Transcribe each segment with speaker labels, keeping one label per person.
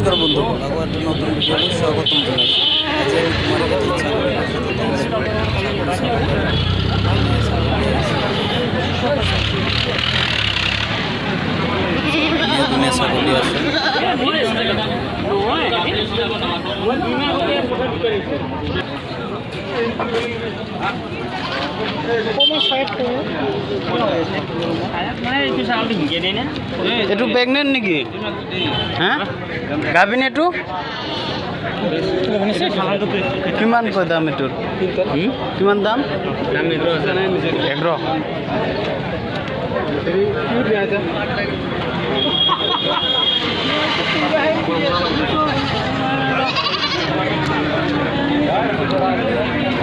Speaker 1: নমস্কার বন্ধু, আবার একটা নতুন ভিডিওতে স্বাগতম জানাচ্ছি। আজ আমি কুমারিকাটা ছাগলি আছে। এইটো প্ৰেগনেণ্ট নেকি? হা গাভিন এইটো কিমান কয় দাম? এইটোৰ কিমান দাম? 11।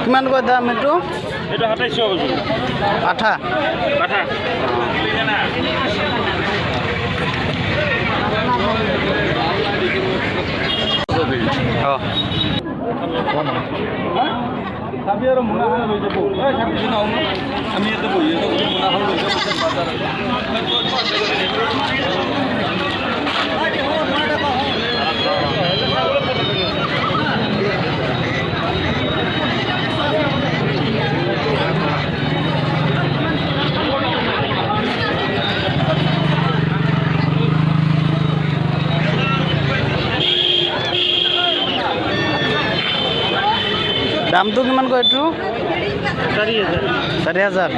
Speaker 1: কিমান কয় দাম এইটো?
Speaker 2: এটা 2800
Speaker 1: আঠা
Speaker 2: আঠা আমি আর মুনাফা লই যাব ওই সামনে নাও আমি এত বই এত মুনাফা লই যাব বাজারে
Speaker 1: দামটো কিমান কয় এইটো?
Speaker 2: 4000